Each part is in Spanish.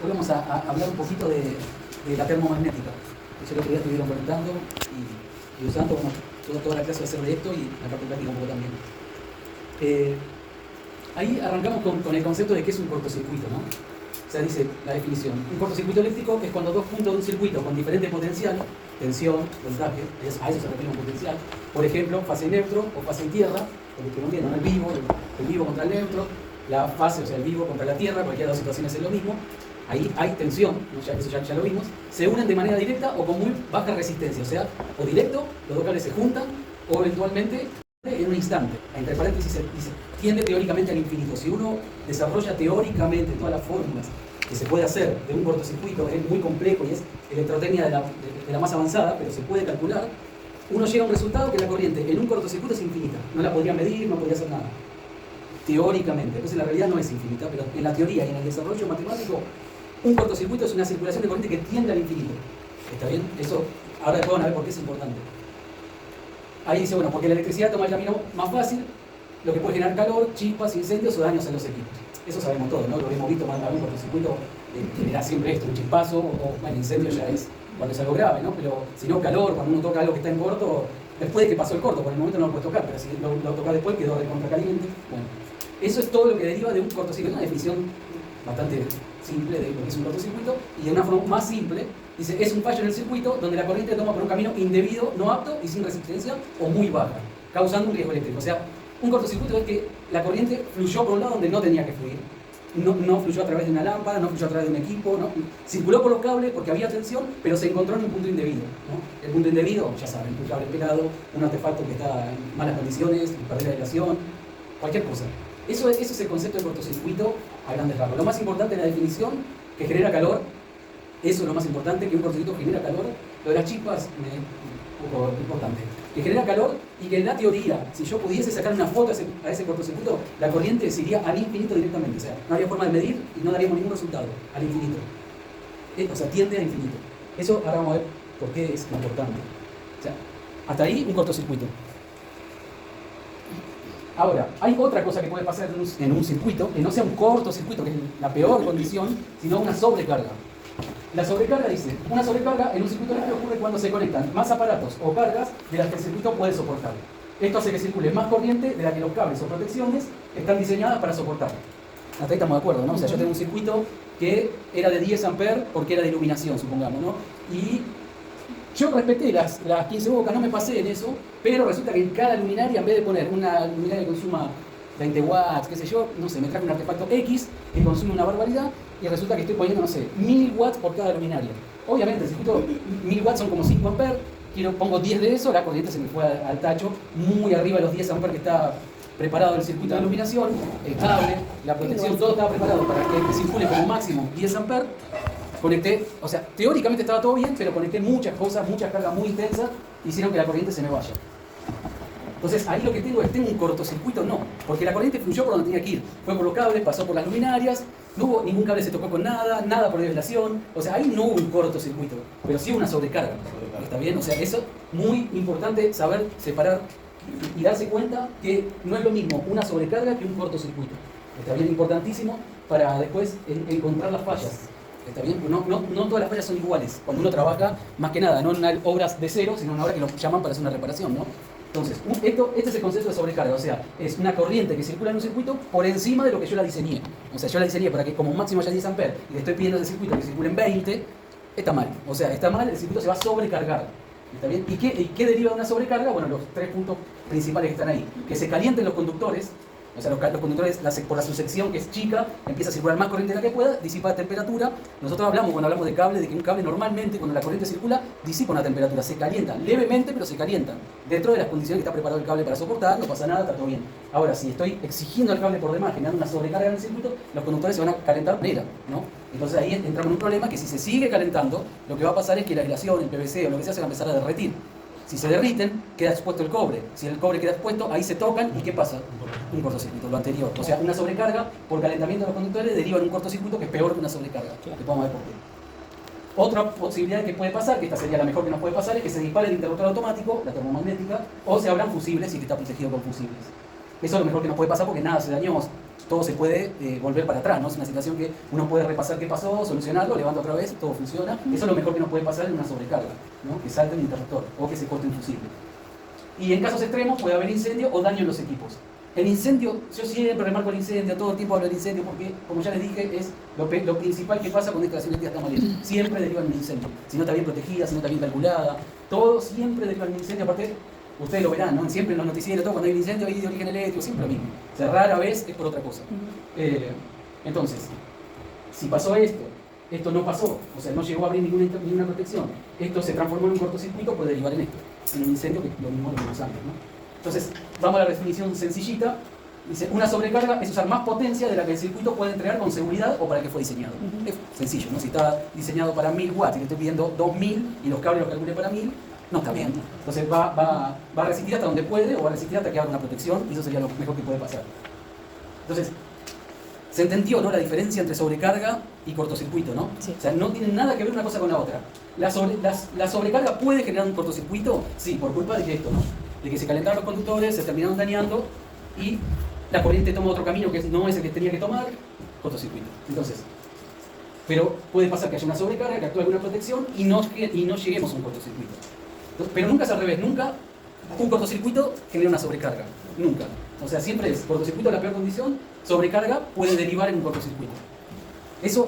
Hoy vamos a hablar un poquito de la termomagnética. El otro día estuvieron preguntando y usando, bueno, toda la clase va a ser de esto y la parte práctica un poco también. Ahí arrancamos con el concepto de qué es un cortocircuito, ¿no? O sea, dice la definición. Un cortocircuito eléctrico es cuando dos puntos de un circuito con diferente potencial, tensión, voltaje, a eso se refiere un potencial, por ejemplo, fase neutro o fase en tierra, por lo que no entiendan, el vivo contra el neutro, la fase, o sea, el vivo contra la tierra, cualquiera de las dos situaciones es lo mismo. Ahí hay tensión, eso ya lo vimos, se unen de manera directa o con muy baja resistencia, o sea, o directo, los dos cables se juntan, o eventualmente en un instante. Entre paréntesis dice, tiende teóricamente al infinito. Si uno desarrolla teóricamente todas las fórmulas que se puede hacer de un cortocircuito, es muy complejo y es electrotecnia de la más avanzada, pero se puede calcular, uno llega a un resultado que la corriente en un cortocircuito es infinita. No la podría medir, no podría hacer nada. Teóricamente. Entonces la realidad no es infinita, pero en la teoría y en el desarrollo matemático, un cortocircuito es una circulación de corriente que tiende al infinito. ¿Está bien? Eso, ahora después van a ver por qué es importante. Ahí dice, bueno, porque la electricidad toma el camino más fácil, lo que puede generar calor, chispas, incendios o daños en los equipos. Eso sabemos todo, ¿no? Lo hemos visto cuando algún cortocircuito genera siempre esto, un chispazo, o bueno, incendio ya es cuando es algo grave, ¿no? Pero si no, calor, cuando uno toca algo que está en corto, después de que pasó el corto, por el momento no lo puedes tocar, pero si lo tocas después quedó recontracaliente. Bueno, eso es todo lo que deriva de un cortocircuito, una definición bastante simple de lo que es un cortocircuito, y de una forma más simple, dice, es un fallo en el circuito donde la corriente toma por un camino indebido, no apto y sin resistencia o muy baja, causando un riesgo eléctrico. O sea, un cortocircuito es que la corriente fluyó por un lado donde no tenía que fluir. No fluyó a través de una lámpara, no fluyó a través de un equipo, ¿no? Circuló por los cables porque había tensión, pero se encontró en un punto indebido, ¿no? El punto indebido, ya saben, un cable pelado, un artefacto que está en malas condiciones, perder la aislación, cualquier cosa. Eso es el concepto de cortocircuito a grandes rasgos. Lo más importante en la definición, que genera calor, eso es lo más importante, que un cortocircuito genera calor. Lo de las chispas, un poco importante. Que genera calor y que en la teoría, si yo pudiese sacar una foto a ese cortocircuito, la corriente se iría al infinito directamente. O sea, no habría forma de medir y no daríamos ningún resultado, al infinito. O sea, tiende al infinito. Eso ahora vamos a ver por qué es importante. O sea, hasta ahí un cortocircuito. Ahora, hay otra cosa que puede pasar en un circuito, que no sea un cortocircuito, que es la peor condición, sino una sobrecarga. La sobrecarga dice, una sobrecarga en un circuito eléctrico ocurre cuando se conectan más aparatos o cargas de las que el circuito puede soportar. Esto hace que circule más corriente de la que los cables o protecciones están diseñadas para soportar. Hasta ahí estamos de acuerdo, ¿no? O sea, yo tengo un circuito que era de 10 amperes porque era de iluminación, supongamos, ¿no? Y yo respeté las 15 bocas, no me pasé en eso, pero resulta que en cada luminaria, en vez de poner una luminaria que consuma 20 watts, qué sé yo, no sé, me traje un artefacto X que consume una barbaridad y resulta que estoy poniendo, no sé, 1000 watts por cada luminaria. Obviamente el circuito, 1000 watts son como 5 amperes, pongo 10 de eso, la corriente se me fue al tacho, muy arriba de los 10 amperes que está preparado el circuito de iluminación, el cable, la protección, todo estaba preparado para que circule como máximo 10 amperes. Conecté, o sea, teóricamente estaba todo bien, pero conecté muchas cosas, muchas cargas muy intensas, hicieron que la corriente se me vaya. Entonces ahí lo que tengo es, ¿tengo un cortocircuito? No, porque la corriente fluyó por donde tenía que ir. Fue por los cables, pasó por las luminarias, no hubo ningún cable se tocó con nada por desviación. O sea, ahí no hubo un cortocircuito, pero sí una sobrecarga. ¿Está bien? O sea, eso es muy importante saber separar y darse cuenta que no es lo mismo una sobrecarga que un cortocircuito. Está bien, importantísimo para después encontrar las fallas. ¿Está bien? No todas las fallas son iguales. Cuando uno trabaja, más que nada, no en obras de cero, sino en una obra que lo llaman para hacer una reparación, ¿no? Entonces, este es el concepto de sobrecarga, o sea, es una corriente que circula en un circuito por encima de lo que yo la diseñé. O sea, yo la diseñé para que como máximo haya 10 amperes y le estoy pidiendo ese circuito que circule en 20, está mal. O sea, está mal, el circuito se va a sobrecargar. ¿Está bien? ¿Y qué deriva de una sobrecarga? Bueno, los 3 puntos principales que están ahí. Que se calienten los conductores. O sea, los conductores, por la subsección que es chica, empieza a circular más corriente de la que pueda, disipa la temperatura. Nosotros hablamos, cuando hablamos de cable, de que un cable normalmente, cuando la corriente circula, disipa una temperatura. Se calientan, levemente, pero se calientan. Dentro de las condiciones que está preparado el cable para soportar, no pasa nada, está todo bien. Ahora, si estoy exigiendo al cable por demás, generando una sobrecarga en el circuito, los conductores se van a calentar de manera, ¿no? Entonces ahí entramos en un problema que si se sigue calentando, lo que va a pasar es que la aislación, el PVC o lo que sea, se va a empezar a derretir. Si se derriten, queda expuesto el cobre. Si el cobre queda expuesto, ahí se tocan y ¿qué pasa? Un cortocircuito, lo anterior. O sea, una sobrecarga por calentamiento de los conductores deriva en un cortocircuito que es peor que una sobrecarga. Que podemos ver por qué. Otra posibilidad que puede pasar, que esta sería la mejor que nos puede pasar, es que se dispare el interruptor automático, la termomagnética, o se abran fusibles y que está protegido con fusibles. Eso es lo mejor que nos puede pasar porque nada se dañó. todo se puede volver para atrás, ¿no? Es una situación que uno puede repasar qué pasó, solucionarlo, levanta otra vez, todo funciona. Eso es lo mejor que nos puede pasar en una sobrecarga, ¿no? Que salte un interruptor o que se corte un fusible. Y en casos extremos puede haber incendio o daño en los equipos. El incendio, yo siempre remarco el incendio, todo el tiempo hablo del incendio porque, como ya les dije, es lo principal que pasa cuando esta instalación eléctrica está mal hecha. Siempre deriva en un incendio. Si no está bien protegida, si no está bien calculada, todo siempre deriva en un incendio. Aparte, ustedes lo verán, ¿no? Siempre en los noticieros, todo cuando hay un incendio hay de origen eléctrico, siempre lo mismo. O sea, rara vez es por otra cosa. Entonces, si pasó esto no pasó, o sea, no llegó a abrir ninguna protección, esto se transformó en un cortocircuito, puede derivar en esto, en un incendio, que lo mismo lo vimos antes, ¿no? Entonces, vamos a la definición sencillita. Dice, una sobrecarga es usar más potencia de la que el circuito puede entregar con seguridad o para que fue diseñado. Es sencillo, ¿no? Si está diseñado para 1000 watts y le estoy pidiendo 2000 y los cables los calculé para 1000, no está bien. Entonces va a resistir hasta donde puede o va a resistir hasta que haga una protección y eso sería lo mejor que puede pasar. Entonces, se entendió, ¿no? La diferencia entre sobrecarga y cortocircuito, ¿no? Sí. O sea, no tienen nada que ver una cosa con la otra. La sobrecarga puede generar un cortocircuito, sí, por culpa de esto, ¿no? De que se calentaron los conductores, se terminaron dañando y la corriente toma otro camino que no es el que tenía que tomar, cortocircuito. Entonces, pero puede pasar que haya una sobrecarga, que actúe alguna protección y no lleguemos a un cortocircuito. Pero nunca es al revés, nunca un cortocircuito genera una sobrecarga, nunca. O sea, siempre es cortocircuito la peor condición, sobrecarga puede derivar en un cortocircuito. Eso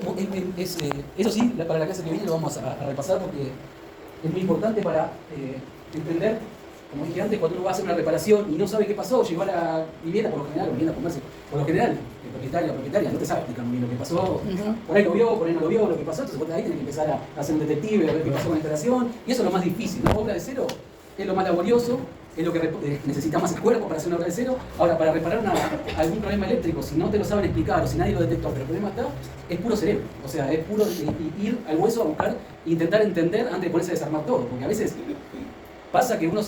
sí, para la clase que viene lo vamos a repasar porque es muy importante para entender. Como dije antes, cuando uno va a hacer una reparación y no sabe qué pasó, llegó a la vivienda, por lo general, o vivienda comercio, por lo general, el propietario o la propietaria no te sabe explicar muy bien lo que pasó, por ahí lo vio, por ahí no lo vio, lo que pasó, entonces ahí tenés que empezar a hacer un detective, a ver qué pasó con la instalación, y eso es lo más difícil. La obra de cero es lo más laborioso, es lo que necesita más el cuerpo para hacer una obra de cero. Ahora, para reparar algún problema eléctrico, si no te lo saben explicar o si nadie lo detectó, pero el problema está, es puro cerebro, o sea, es puro ir al hueso a buscar, intentar entender antes de ponerse a desarmar todo, porque a veces pasa que uno,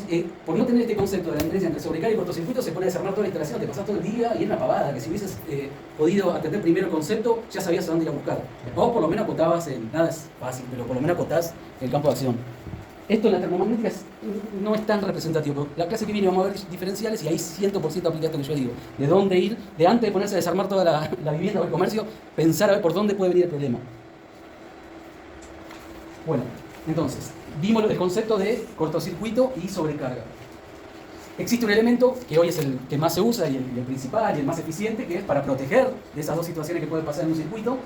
por no tener este concepto de la diferencia entre sobrecarga y cortocircuito, se pone a desarmar toda la instalación, te pasás todo el día y es una pavada, que si hubieses podido atender primero el concepto, ya sabías a dónde ir a buscar. Vos por lo menos acotabas, nada es fácil, pero por lo menos acotás el campo de acción. Esto en la termomagnética no es tan representativo. La clase que viene vamos a ver diferenciales y ahí 100% aplica esto que yo digo. De dónde ir, de antes de ponerse a desarmar toda la vivienda o el comercio, pensar a ver por dónde puede venir el problema. Bueno, entonces, vimos el concepto de cortocircuito y sobrecarga. Existe un elemento que hoy es el que más se usa y el principal y el más eficiente, que es para proteger de esas dos situaciones que pueden pasar en un circuito,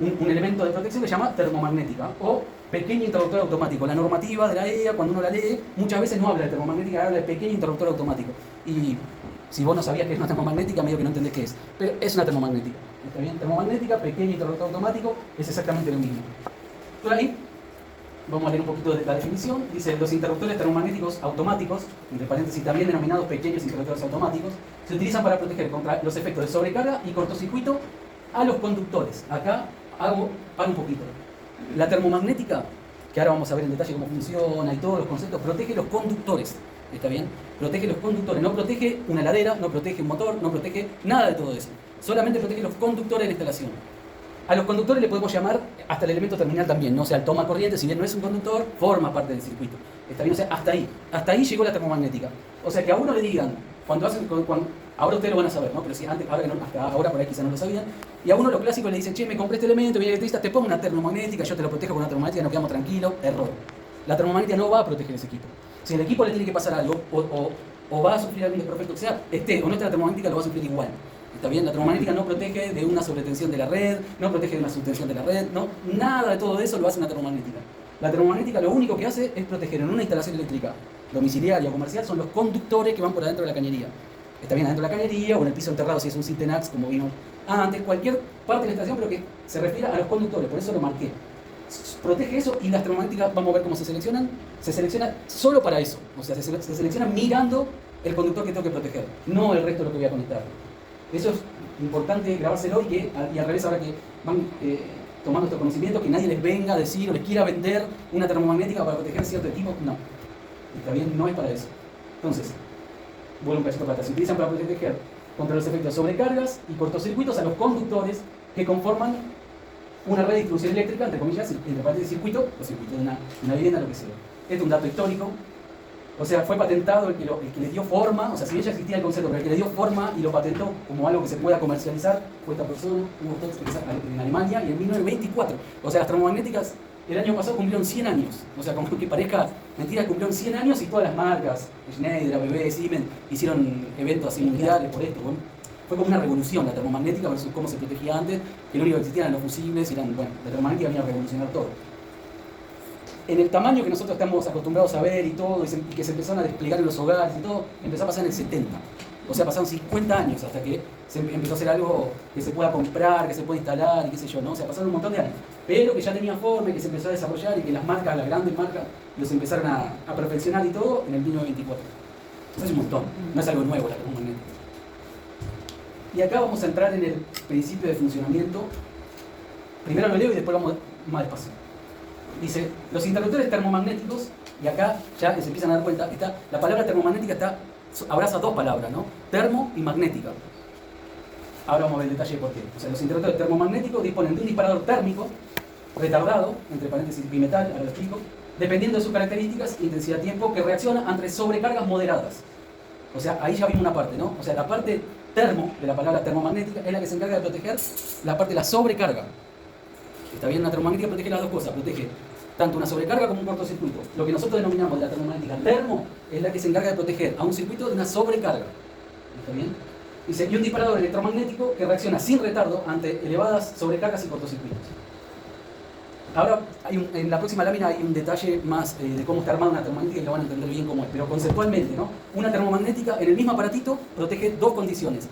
un elemento de protección que se llama termomagnética o pequeño interruptor automático. La normativa de la EA, cuando uno la lee, muchas veces no habla de termomagnética, habla de pequeño interruptor automático. Y si vos no sabías que es una termomagnética, medio que no entendés qué es. Pero es una termomagnética. ¿Está bien? Termomagnética, pequeño interruptor automático, es exactamente lo mismo. Por ahí, vamos a leer un poquito de la definición. Dice, los interruptores termomagnéticos automáticos, entre paréntesis también denominados pequeños interruptores automáticos, se utilizan para proteger contra los efectos de sobrecarga y cortocircuito a los conductores. Acá paro un poquito. La termomagnética, que ahora vamos a ver en detalle cómo funciona y todos los conceptos, protege los conductores. ¿Está bien? Protege los conductores, no protege una heladera, no protege un motor, no protege nada de todo eso. Solamente protege los conductores de la instalación. A los conductores le podemos llamar hasta el elemento terminal también, ¿no? O sea, el toma corriente, si bien no es un conductor, forma parte del circuito. ¿Está bien? O sea, hasta ahí llegó la termomagnética. O sea, que a uno le digan, ahora ustedes lo van a saber, ¿no? Pero si antes, hasta ahora por ahí quizás no lo sabían, y a uno los clásicos le dicen, che, me compré este elemento, viene el electricista, te pongo una termomagnética, yo te lo protejo con una termomagnética, nos quedamos tranquilos. Error. La termomagnética no va a proteger ese equipo. Si el equipo le tiene que pasar algo, o va a sufrir algún desperfecto que sea, esté o no esté la termomagnética, lo va a sufrir igual. ¿Está bien? La termomagnética no protege de una sobretensión de la red, no protege de una subtensión de la red, no, nada de todo eso lo hace una termomagnética. La termomagnética lo único que hace es proteger en una instalación eléctrica domiciliaria o comercial, son los conductores que van por adentro de la cañería. Está bien adentro de la cañería o en el piso enterrado si es un Syntenax, como vino antes, cualquier parte de la instalación, pero que se refiere a los conductores, por eso lo marqué. Protege eso y las termomagnéticas, vamos a ver cómo se seleccionan solo para eso. O sea, se seleccionan mirando el conductor que tengo que proteger, no el resto de lo que voy a conectar. Eso es importante grabárselo y al revés, ahora que van tomando estos conocimientos, que nadie les venga a decir o les quiera vender una termomagnética para proteger cierto equipo, no. Está bien, no es para eso. Entonces, vuelvo un cachito para atrás. Se utilizan para proteger contra los efectos de sobrecargas y cortocircuitos a los conductores que conforman una red de distribución eléctrica, entre comillas, entre paréntesis circuito, o circuito de una vivienda, lo que sea. Este es un dato histórico. O sea, fue patentado el que le dio forma, o sea, si bien ya existía el concepto, pero el que le dio forma y lo patentó como algo que se pueda comercializar fue esta persona, Hugo Todt, en Alemania, y en 1924. O sea, las termomagnéticas el año pasado cumplieron 100 años. O sea, como que parezca mentira, cumplieron 100 años y todas las marcas, Schneider, ABB, Siemens, hicieron eventos así mundiales por esto. Bueno, fue como una revolución la termomagnética versus cómo se protegía antes, que lo único que existían eran los fusibles, bueno, la termomagnética venía a revolucionar todo. En el tamaño que nosotros estamos acostumbrados a ver y todo, y que se empezaron a desplegar en los hogares y todo, empezó a pasar en el 70. O sea, pasaron 50 años hasta que se empezó a hacer algo que se pueda comprar, que se pueda instalar y qué sé yo, ¿no? O sea, pasaron un montón de años. Pero que ya tenía forma y que se empezó a desarrollar y que las marcas, las grandes marcas, los empezaron a perfeccionar y todo en el 1924. Eso es un montón, no es algo nuevo la termomagnética. Y acá vamos a entrar en el principio de funcionamiento. Primero lo leo y después vamos más despacio. Dice, los interruptores termomagnéticos, y acá ya se empiezan a dar cuenta, la palabra termomagnética abraza dos palabras, ¿no? Termo y magnética. Ahora vamos a ver el detalle de por qué. O sea, los interruptores termomagnéticos disponen de un disparador térmico retardado, entre paréntesis bimetal, ahora lo explico, dependiendo de sus características, intensidad, tiempo, que reacciona ante sobrecargas moderadas. O sea, ahí ya vimos una parte, ¿no? O sea, la parte termo de la palabra termomagnética es la que se encarga de proteger la parte de la sobrecarga. Está bien, una termomagnética protege las dos cosas, protege tanto una sobrecarga como un cortocircuito. Lo que nosotros denominamos la termomagnética termo es la que se encarga de proteger a un circuito de una sobrecarga. ¿Está bien? Dice, y un disparador electromagnético que reacciona sin retardo ante elevadas sobrecargas y cortocircuitos. Ahora, en la próxima lámina hay un detalle más de cómo está armada una termomagnética y lo van a entender bien cómo es. Pero conceptualmente, ¿no? Una termomagnética en el mismo aparatito protege dos condiciones.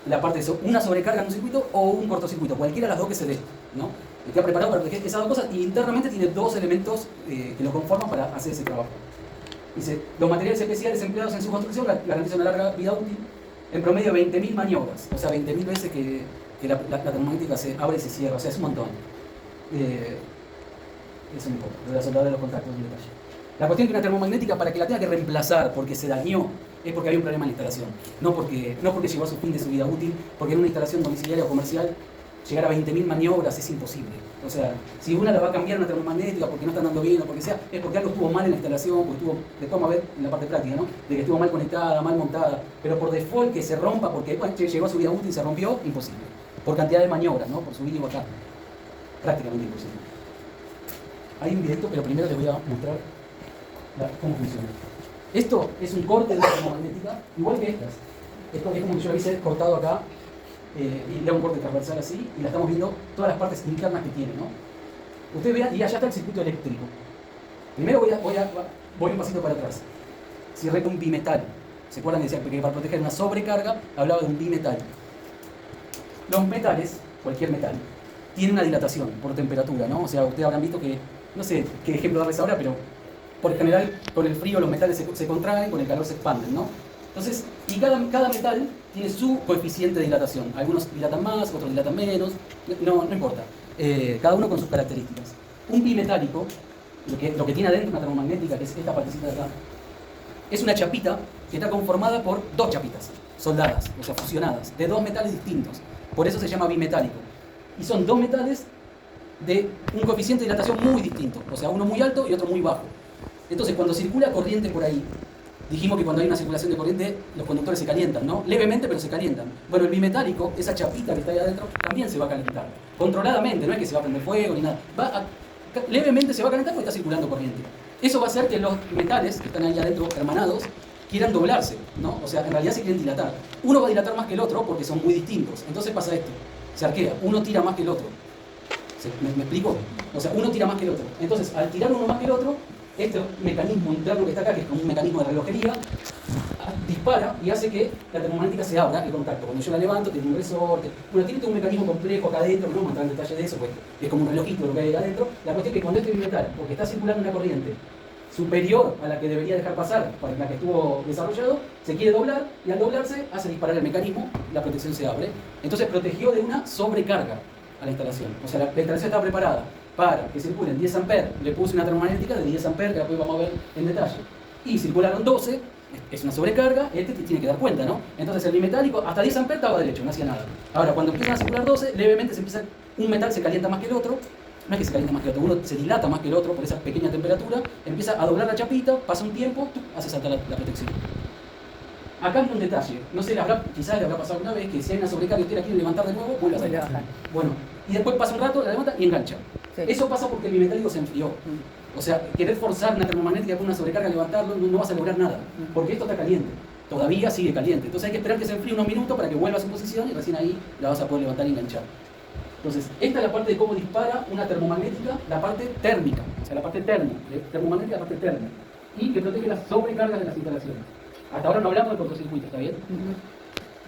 La parte de una sobrecarga en un circuito o un cortocircuito, cualquiera de las dos que se dé, ¿no? Está preparado para proteger esas dos cosas y internamente tiene dos elementos que lo conforman para hacer ese trabajo. Dice, los materiales especiales empleados en su construcción garantizan una larga vida útil, en promedio 20.000 maniobras, o sea, 20.000 veces que la termomagnética se abre y se cierra, o sea, es un montón. Eso no importa, de la soldadura de los contactos, un detalle. La cuestión es que una termomagnética, para que la tenga que reemplazar porque se dañó, es porque había un problema en la instalación, no porque llegó a su fin de su vida útil, porque en una instalación domiciliaria o comercial llegar a 20.000 maniobras es imposible. O sea, si una la va a cambiar una termomagnética porque no está andando bien o porque sea, es porque algo estuvo mal en la instalación, porque después vamos a ver en la parte práctica, ¿no? De que estuvo mal conectada, mal montada, pero por default que se rompa porque bueno, llegó a su vida útil y se rompió, imposible. Por cantidad de maniobras, ¿no? Por subir y bajar. Prácticamente imposible. Hay un directo, pero primero les voy a mostrar cómo funciona. Esto es un corte de la termomagnética, igual que estas. Esto es como que yo lo hice cortado acá. Y le hago un corte transversal así, y la estamos viendo todas las partes internas que tiene, ¿no? Ustedes vean, y allá está el circuito eléctrico. Primero voy un pasito para atrás. Cierré con un bimetal. ¿Se acuerdan que decía que para proteger una sobrecarga hablaba de un bimetal? Los metales, cualquier metal, tiene una dilatación por temperatura, ¿no? O sea, ustedes habrán visto que, no sé qué ejemplo darles ahora, pero por general con el frío los metales se contraen, con el calor se expanden, ¿no? Entonces, y cada metal tiene su coeficiente de dilatación. Algunos dilatan más, otros dilatan menos, no importa. Cada uno con sus características. Un bimetálico, lo que tiene adentro una termomagnética, que es esta partecita de acá, es una chapita que está conformada por dos chapitas soldadas, o sea, fusionadas, de dos metales distintos. Por eso se llama bimetálico. Y son dos metales de un coeficiente de dilatación muy distinto, o sea, uno muy alto y otro muy bajo. Entonces, cuando circula corriente por ahí, dijimos que cuando hay una circulación de corriente, los conductores se calientan, ¿no? Levemente, pero se calientan. Bueno, el bimetálico, esa chapita que está ahí adentro, también se va a calentar. Controladamente, no es que se va a prender fuego ni nada. Levemente se va a calentar porque está circulando corriente. Eso va a hacer que los metales que están ahí adentro hermanados quieran doblarse, ¿no? O sea, en realidad se quieren dilatar. Uno va a dilatar más que el otro porque son muy distintos. Entonces pasa esto, se arquea, uno tira más que el otro. ¿Me explico? O sea, uno tira más que el otro. Entonces, al tirar uno más que el otro, este mecanismo interno que está acá, que es como un mecanismo de relojería, dispara y hace que la termomagnética se abra el contacto. Cuando yo la levanto, tiene un resorte. Bueno, tiene todo un mecanismo complejo acá adentro, no vamos a entrar en detalle de eso, pues es como un relojito lo que hay ahí adentro. La cuestión es que cuando este bimetal, porque está circulando una corriente superior a la que debería dejar pasar, para la que estuvo desarrollado, se quiere doblar y al doblarse hace disparar el mecanismo, la protección se abre. Entonces protegió de una sobrecarga a la instalación. O sea, la instalación estaba preparada para que circulen 10 amperes, le puse una termomagnética de 10 amperes, que después vamos a ver en detalle, y circularon 12, es una sobrecarga, este tiene que dar cuenta, ¿no? Entonces el bimetálico hasta 10 amperes estaba derecho, no hacía nada. Ahora, cuando empiezan a circular 12, levemente un metal se calienta más que el otro, no es que se calienta más que el otro, uno se dilata más que el otro por esa pequeña temperatura, empieza a doblar la chapita, pasa un tiempo, hace saltar la protección. Acá hay un detalle, no sé, quizás le habrá pasado una vez que si hay una sobrecarga y usted la quiere levantar de nuevo, vuelve a salir. Bueno, y después pasa un rato, la levanta y engancha. Sí. Eso pasa porque el bimetálico se enfrió. O sea, querer forzar una termomagnética con una sobrecarga a levantarlo, no vas a lograr nada, porque esto está caliente. Todavía sigue caliente. Entonces hay que esperar que se enfríe unos minutos para que vuelva a su posición y recién ahí la vas a poder levantar y enganchar. Entonces, esta es la parte de cómo dispara una termomagnética, la parte térmica, o sea, la parte térmica, termomagnética, la parte térmica, y que protege las sobrecargas de las instalaciones. Hasta ahora no hablamos de cortocircuito, ¿está bien?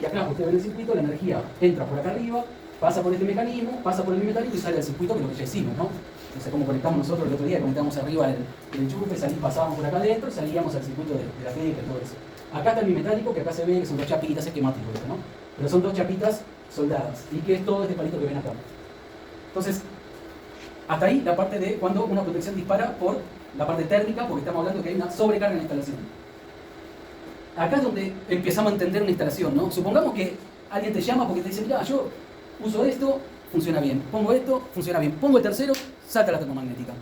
Y acá, ustedes ven el circuito, la energía entra por acá arriba, pasa por este mecanismo, pasa por el bimetálico y sale del circuito, que es lo que ya hicimos, ¿no? No sé cómo conectamos nosotros el otro día, conectamos arriba el enchufe, pasábamos por acá adentro y salíamos al circuito de la técnica y todo eso. Acá está el bimetálico, que acá se ve que son dos chapitas, es esquemático esto, ¿no? Pero son dos chapitas soldadas, y que es todo este palito que ven acá. Entonces, hasta ahí la parte de cuando una protección dispara por la parte térmica, porque estamos hablando que hay una sobrecarga en la instalación. Acá es donde empezamos a entender una instalación, ¿no? Supongamos que alguien te llama porque te dice, mira, yo uso esto, funciona bien. Pongo esto, funciona bien. Pongo el tercero, salta la termomagnética.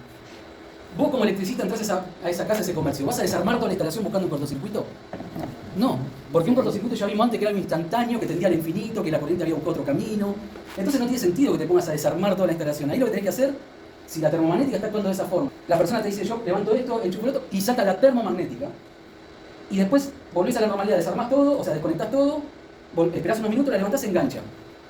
Vos como electricista entras a esa casa, a ese comercio, ¿vas a desarmar toda la instalación buscando un cortocircuito? No, porque un cortocircuito ya vimos antes que era algo instantáneo, que tendía al infinito, que la corriente había buscado otro camino. Entonces no tiene sentido que te pongas a desarmar toda la instalación. Ahí lo que tenés que hacer, si la termomagnética está actuando de esa forma, la persona te dice, yo levanto esto, enchufo esto, y salta la termomagnética. Y después volvés a la normalidad, desarmás todo, o sea, desconectás todo, esperás unos minutos, la levantás y engancha.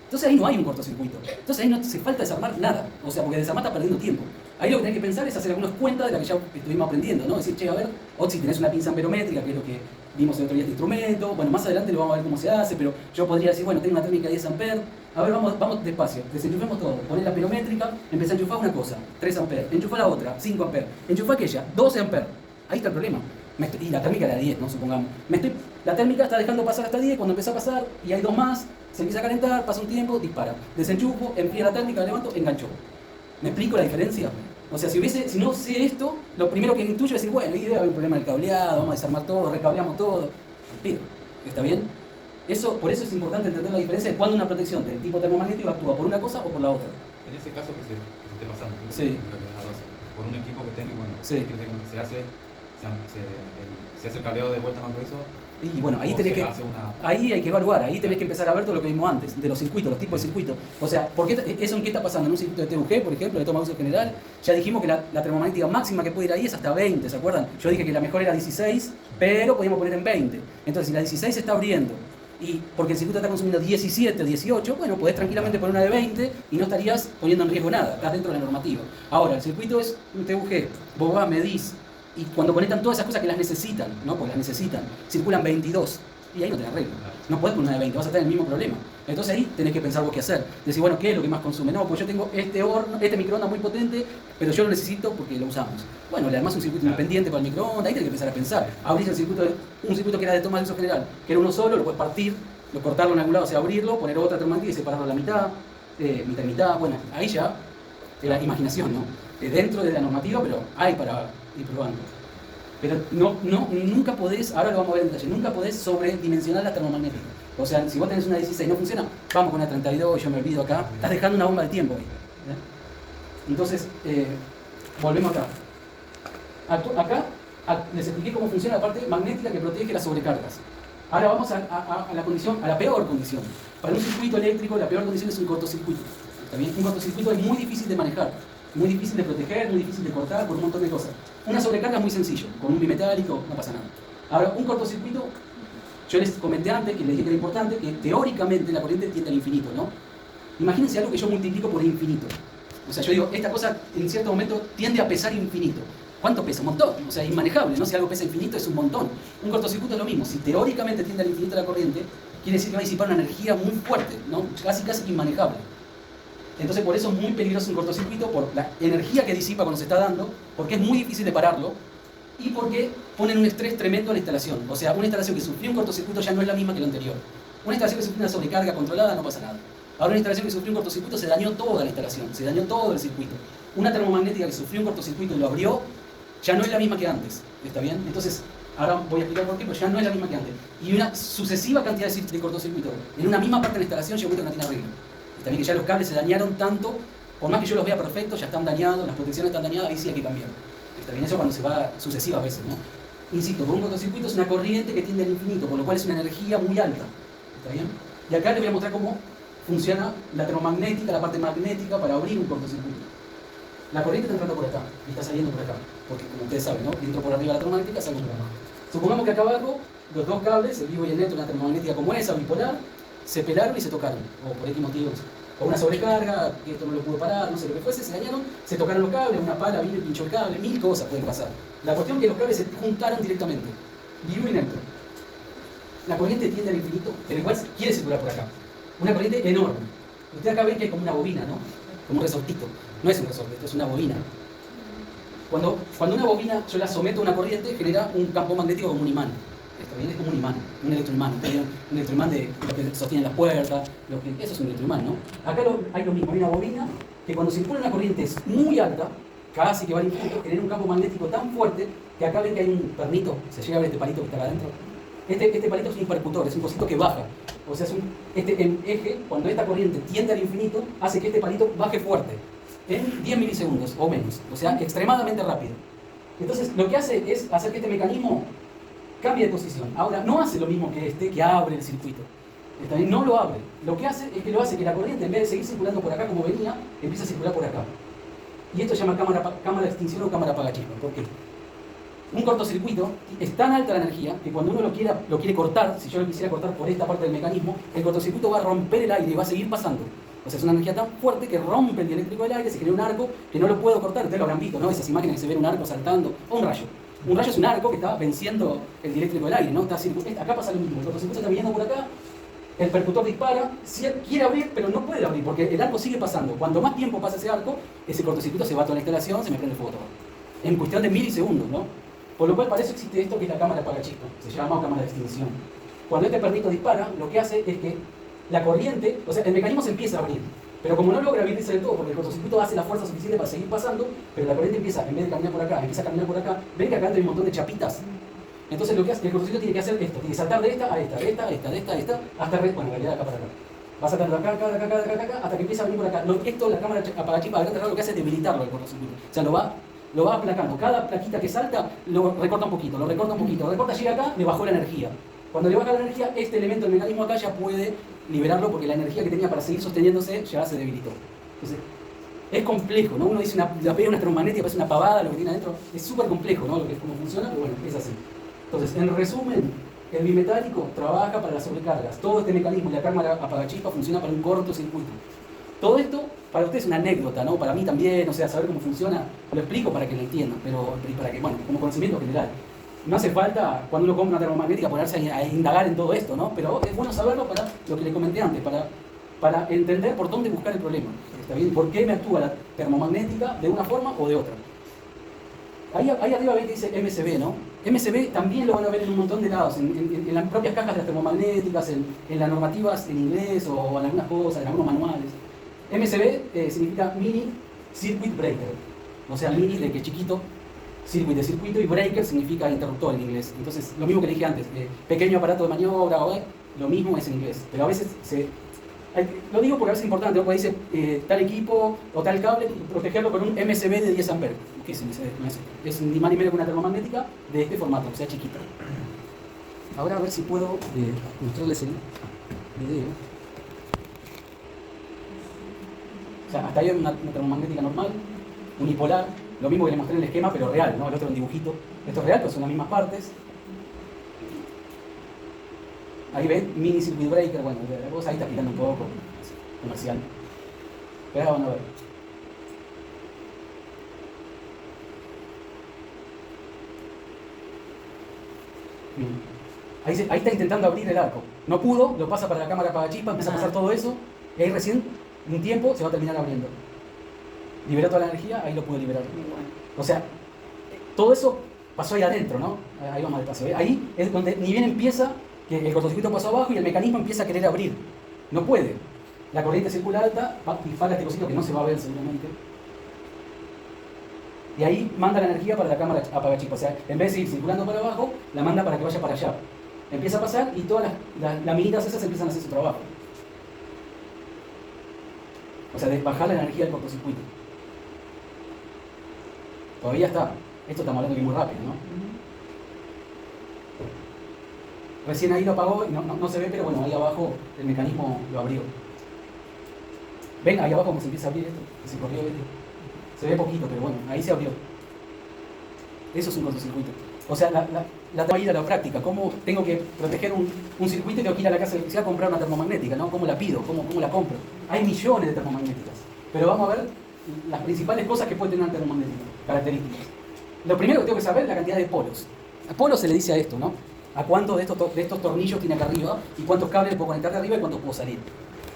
Entonces ahí no hay un cortocircuito. Entonces ahí no hace falta desarmar nada. O sea, porque desarmar está perdiendo tiempo. Ahí lo que tenés que pensar es hacer algunas cuentas de las que ya estuvimos aprendiendo, ¿no? Decir, che, a ver, o si tenés una pinza amperométrica, que es lo que vimos el otro día de este instrumento. Bueno, más adelante lo vamos a ver cómo se hace, pero yo podría decir, bueno, tengo una técnica de 10 amperes. A ver, vamos despacio. Desenchufemos todo. Ponés la amperométrica, empecé a enchufar una cosa, 3 amperes. Enchufá la otra, 5 amperes. Enchufá aquella, 12 amperes. Ahí está el problema. Y la térmica era 10, ¿no? Supongamos. La térmica está dejando pasar hasta 10, cuando empieza a pasar y hay dos más, se empieza a calentar, pasa un tiempo, dispara. Desenchufo, enfría la térmica, la levanto, engancho. ¿Me explico la diferencia? O sea, si no sé esto, lo primero que intuyo es decir, bueno, ahí debe haber un problema del cableado, vamos a desarmar todo, recableamos todo. Pero, ¿está bien? Por eso es importante entender la diferencia de cuando una protección del tipo termomagnético actúa por una cosa o por la otra. En ese caso que se esté pasando, sí, por un equipo que tenga, bueno, sí, se hace el cableado de vuelta con eso. Y bueno, ahí ahí hay que evaluar, ahí tenés que empezar a ver todo lo que vimos antes, de los circuitos, los tipos de circuitos. O sea, ¿eso en qué está pasando? En un circuito de TUG, por ejemplo, de toma de uso general, ya dijimos que la termomagnética máxima que puede ir ahí es hasta 20, ¿se acuerdan? Yo dije que la mejor era 16, pero podíamos poner en 20. Entonces, si la 16 se está abriendo, y porque el circuito está consumiendo 17, 18, bueno, podés tranquilamente poner una de 20 y no estarías poniendo en riesgo nada, estás dentro de la normativa. Ahora, el circuito es un TUG, vos vas, medís, y cuando conectan todas esas cosas que las necesitan, ¿no? Porque las necesitan, circulan 22. Y ahí no tenés arreglo. No podés poner una de 20, vas a tener el mismo problema. Entonces ahí tenés que pensar vos qué hacer. Decir, bueno, ¿qué es lo que más consume? No, pues yo tengo este microondas muy potente, pero yo lo necesito porque lo usamos. Bueno, le armás un circuito independiente para el microondas, ahí tenés que empezar a pensar. Abrís un circuito que era de toma de uso general, que era uno solo, lo puedes partir, cortarlo en algún lado, o sea, abrirlo, poner otra termomagnética y separarlo a la mitad, mitad y mitad. Bueno, ahí ya es la imaginación, ¿no? Dentro de la normativa, pero hay para ir probando. Pero nunca podés, ahora lo vamos a ver en detalle, nunca podés sobredimensionar la termomagnética. O sea, si vos tenés una 16 y no funciona, vamos con una 32, yo me olvido acá, estás dejando una bomba de tiempo ahí. Entonces, volvemos acá. Acá les expliqué cómo funciona la parte magnética que protege las sobrecargas. Ahora vamos a la condición, a la peor condición. Para un circuito eléctrico, la peor condición es un cortocircuito. ¿Está bien? Un cortocircuito es muy difícil de manejar, muy difícil de proteger, muy difícil de cortar, por un montón de cosas. Una sobrecarga es muy sencillo, con un bimetálico no pasa nada. Ahora, un cortocircuito, yo les comenté antes, que les dije que era importante, que teóricamente la corriente tiende al infinito, ¿no? Imagínense algo que yo multiplico por infinito. O sea, yo digo, esta cosa en cierto momento tiende a pesar infinito. ¿Cuánto pesa? Un montón. O sea, inmanejable, ¿no? Si algo pesa infinito es un montón. Un cortocircuito es lo mismo. Si teóricamente tiende al infinito la corriente, quiere decir que va a disipar una energía muy fuerte, ¿no? Casi que inmanejable. Entonces por eso es muy peligroso un cortocircuito, por la energía que disipa cuando se está dando, porque es muy difícil de pararlo y porque ponen un estrés tremendo a la instalación. O sea, una instalación que sufrió un cortocircuito ya no es la misma que la anterior. Una instalación que sufrió una sobrecarga controlada no pasa nada. Ahora una instalación que sufrió un cortocircuito se dañó toda la instalación, se dañó todo el circuito. Una termomagnética que sufrió un cortocircuito y lo abrió, ya no es la misma que antes. ¿Está bien? Entonces, ahora voy a explicar por qué, pero ya no es la misma que antes. Y una sucesiva cantidad de cortocircuitos en una misma parte de la instalación llegó a un momento que no tiene arreglo. También que ya los cables se dañaron tanto Por más que yo los vea perfectos, ya están dañados, las protecciones están dañadas, ahí sí hay que cambiar. Está bien, eso cuando se va sucesivas veces, ¿no? Insisto, por un cortocircuito es una corriente que tiende al infinito, por lo cual es una energía muy alta. ¿Está bien? Y acá les voy a mostrar cómo funciona la termomagnética, la parte magnética para abrir un cortocircuito. La corriente está entrando por acá y está saliendo por acá, porque como ustedes saben, ¿no? Entro por arriba de la termomagnética, salgo por abajo. Supongamos que acá abajo los dos cables, el vivo y el neutro, una termomagnética como esa, bipolar, se pelaron y se tocaron, o por X motivos, o una sobrecarga, que esto no lo pudo parar, no sé lo que fuese, se dañaron, se tocaron los cables, una pala vino y pinchó el cable, mil cosas pueden pasar. La cuestión es que los cables se juntaron directamente, vivo y neutro. La corriente tiende al infinito, pero igual quiere circular por acá. Una corriente enorme. Ustedes acá ven que es como una bobina, ¿no? Como un resortito. No es un resorte, esto es una bobina. Cuando una bobina yo la someto a una corriente, genera un campo magnético como un imán. ¿Está bien? Es como un imán, un electroimán. Un electroimán de lo que sostiene las puertas, eso es un electroimán, ¿no? Acá hay lo mismo, hay una bobina que cuando circula una corriente es muy alta, casi que va al infinito, genera un campo magnético tan fuerte que acá ven que hay un pernito, se llega a ver este palito que está acá adentro. Este palito es un percutor, es un cosito que baja. O sea, este eje, cuando esta corriente tiende al infinito, hace que este palito baje fuerte, en 10 milisegundos o menos, o sea, extremadamente rápido. Entonces, lo que hace es hacer que este mecanismo cambie de posición. Ahora, no hace lo mismo que que abre el circuito. Está bien, no lo abre. Lo que hace es que lo hace que la corriente, en vez de seguir circulando por acá como venía, empieza a circular por acá. Y esto se llama cámara de extinción o cámara apagachispa. ¿Por qué? Un cortocircuito es tan alta la energía que cuando uno lo quiere cortar, si yo lo quisiera cortar por esta parte del mecanismo, el cortocircuito va a romper el aire y va a seguir pasando. O sea, es una energía tan fuerte que rompe el dieléctrico del aire, se genera un arco que no lo puedo cortar. Ustedes lo habrán visto, ¿no? Esas imágenes que se ven un arco saltando, o un rayo. Un rayo es un arco que está venciendo el dieléctrico del aire, ¿no? Acá pasa lo mismo, el cortocircuito está viniendo por acá, el percutor dispara, quiere abrir, pero no puede abrir porque el arco sigue pasando. Cuanto más tiempo pasa ese arco, ese cortocircuito se va a toda la instalación, se me prende el fuego todo. En cuestión de milisegundos, ¿no? Por lo cual para eso existe esto que es la cámara apagachispa, se llama cámara de extinción. Cuando este pernito dispara, lo que hace es que la corriente, o sea, el mecanismo se empieza a abrir, pero como no logra abrirse del todo, porque el cortocircuito hace la fuerza suficiente para seguir pasando, pero la corriente empieza, en vez de caminar por acá, empieza a caminar por acá, ven que acá hay un montón de chapitas. Entonces lo que hace, el cortocircuito tiene que hacer esto, tiene que saltar de esta a esta, de esta a esta, de esta a esta, hasta, bueno, en realidad de acá para acá. Va saltando de acá, acá, acá, acá, acá, acá, hasta que empieza a venir por acá. Esto, la cámara apagachispa, lo que hace es debilitarlo el cortocircuito. O sea, lo va aplacando. Cada plaquita que salta lo recorta un poquito, lo recorta un poquito, lo recorta, llega acá, le bajó la energía. Cuando le baja la energía, este elemento del mecanismo acá ya puede liberarlo porque la energía que tenía para seguir sosteniéndose ya se debilitó. Entonces, es complejo, ¿no? Uno dice, la pega una termomagnética, parece una pavada lo que tiene adentro. Es súper complejo, ¿no? Lo que es cómo funciona, pero bueno, es así. Entonces, en resumen, el bimetálico trabaja para las sobrecargas. Todo este mecanismo y la cámara apagachispa funciona para un cortocircuito. Todo esto, para ustedes es una anécdota, ¿no? Para mí también, o sea, saber cómo funciona, lo explico para que lo entiendan, pero para que, bueno, como conocimiento general. No hace falta, cuando uno compra una termomagnética, ponerse a indagar en todo esto, ¿no? Pero es bueno saberlo para lo que les comenté antes, para entender por dónde buscar el problema. ¿Está bien? ¿Por qué me actúa la termomagnética de una forma o de otra? Ahí arriba ven que dice MCB, ¿no? MCB también lo van a ver en un montón de lados, en las propias cajas de las termomagnéticas, en las normativas en inglés o en algunas cosas, en algunos manuales. MCB significa Mini Circuit Breaker, o sea, mini de que chiquito, circuit de circuito, y breaker significa interruptor en inglés. Entonces, lo mismo que le dije antes, pequeño aparato de maniobra, lo mismo es en inglés, pero a veces lo digo porque a veces es importante, ¿no? Cuando dice tal equipo o tal cable, protegerlo con un MCB de 10 amperes. ¿Qué es MCB? No es, es ni más ni menos que una termomagnética de este formato, o sea, chiquita. Ahora a ver si puedo mostrarles el video. O sea, hasta ahí hay una termomagnética normal, unipolar, lo mismo que les mostré en el esquema, pero real, ¿no? El otro en dibujito. Esto es real, pero son las mismas partes. Ahí ven, mini circuit breaker, bueno, la cosa ahí está quitando un poco, comercial. Pero ahora van a ver. Ahí está intentando abrir el arco. No pudo, lo pasa para la cámara apagachispa, empieza a pasar todo eso, y ahí recién, un tiempo, se va a terminar abriendo. Liberó toda la energía, ahí lo pudo liberar. O sea, todo eso pasó ahí adentro, ¿no? Ahí vamos despacio. Ahí es donde ni bien empieza, que el cortocircuito pasó abajo y el mecanismo empieza a querer abrir. No puede. La corriente circula alta, dispara este cosito que no se va a ver seguramente. Y ahí manda la energía para la cámara apagachispa. O sea, en vez de ir circulando para abajo, la manda para que vaya para allá. Empieza a pasar y todas las minitas esas empiezan a hacer su trabajo. O sea, de bajar la energía del cortocircuito. Todavía está. Esto estamos hablando que es muy rápido, ¿no? Recién ahí lo apagó y no se ve, pero bueno, ahí abajo el mecanismo lo abrió. ¿Ven ahí abajo cómo se empieza a abrir esto? Que se corrió, ¿viste? Se ve poquito, pero bueno, ahí se abrió. Eso es un cortocircuito. O sea, la tengo que ir a la práctica. ¿Cómo tengo que proteger un circuito y tengo que ir a la casa de electricidad a comprar una termomagnética, ¿no? ¿Cómo la pido? ¿Cómo la compro? Hay millones de termomagnéticas. Pero vamos a ver las principales cosas que puede tener una termomagnética, características. Lo primero que tengo que saber es la cantidad de polos. A polos se le dice a esto, ¿no? A cuántos de estos tornillos tiene acá arriba y cuántos cables puedo conectar de arriba y cuántos puedo salir.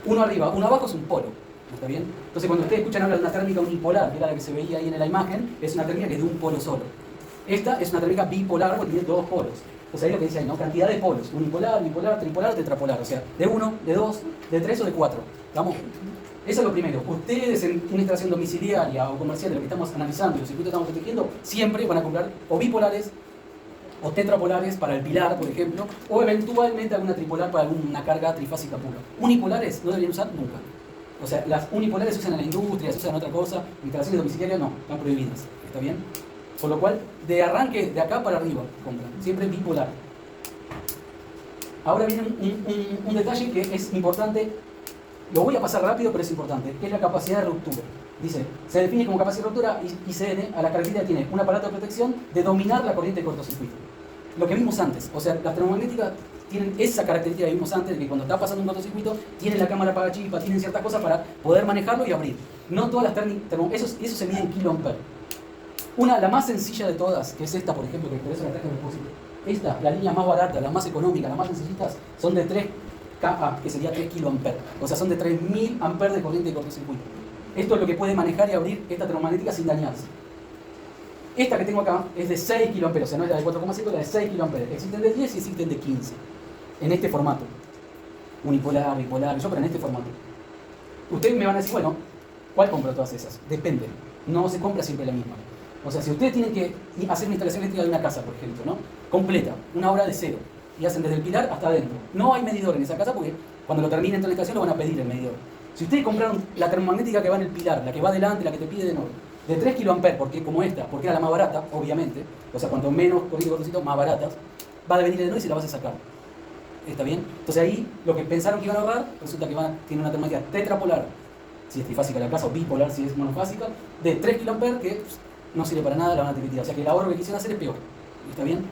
Uno arriba, uno abajo es un polo. ¿Está bien? Entonces cuando ustedes escuchan hablar de una térmica unipolar, que era la que se veía ahí en la imagen, es una térmica que es de un polo solo. Esta es una térmica bipolar porque tiene dos polos. Entonces ahí lo que dice ahí, ¿no? Cantidad de polos. Unipolar, bipolar, tripolar, tetrapolar. O sea, de 1, de 2, de 3 o de 4. ¿Vamos? Eso es lo primero. Ustedes en una instalación domiciliaria o comercial de lo que estamos analizando y los circuitos que estamos protegiendo, siempre van a comprar o bipolares o tetrapolares para el pilar, por ejemplo, o eventualmente alguna tripolar para alguna carga trifásica pura. Unipolares no deberían usar nunca. O sea, las unipolares se usan en la industria, se usan en otra cosa, en instalaciones domiciliarias no, están prohibidas. ¿Está bien? Por lo cual, de arranque, de acá para arriba, compran. Siempre bipolar. Ahora viene un detalle que es importante. Lo voy a pasar rápido, pero es importante, que es la capacidad de ruptura. Dice, se define como capacidad de ruptura ICN a la característica que tiene un aparato de protección de dominar la corriente de cortocircuito. Lo que vimos antes, o sea, las termomagnéticas tienen esa característica que vimos antes, de que cuando está pasando un cortocircuito, tienen la cámara apagachispa, tienen ciertas cosas para poder manejarlo y abrir. No todas las termomagnéticas, eso se mide en kiloamperes. La más sencilla de todas, que es esta, por ejemplo, que por eso la traje a propósito. Esta, la línea más barata, la más económica, las más sencillitas, son de 3 kA, que sería 3 kiloamperes. O sea, son de 3000 amperes de corriente de cortocircuito. Esto es lo que puede manejar y abrir esta termomagnética sin dañarse. Esta que tengo acá es de 6 kiloamperes, o sea, no es la de 4,5, es la de 6 kiloamperes. Existen de 10 y existen de 15. En este formato. Unipolar, bipolar, pero en este formato. Ustedes me van a decir, bueno, ¿cuál compro todas esas? Depende. No se compra siempre la misma. O sea, si ustedes tienen que hacer una instalación eléctrica de una casa, por ejemplo, ¿no? Completa, una hora de cero, y hacen desde el pilar hasta adentro. No hay medidor en esa casa porque cuando lo terminen toda la instalación lo van a pedir el medidor. Si ustedes compraron la termomagnética que va en el pilar, la que va adelante, la que te pide de nuevo, de 3 kiloamperes, porque como esta, porque era la más barata, obviamente, o sea, cuanto menos corriente de cortocircuito, más baratas, va a venir de nuevo y se la vas a sacar. ¿Está bien? Entonces ahí, lo que pensaron que iban a ahorrar, resulta que tienen una termomagnética tetrapolar, si es trifásica la casa, o bipolar si es monofásica, de 3 kiloamperes que no sirve para nada, la van a tirar. O sea que el ahorro que quisieron hacer es peor. ¿Está bien?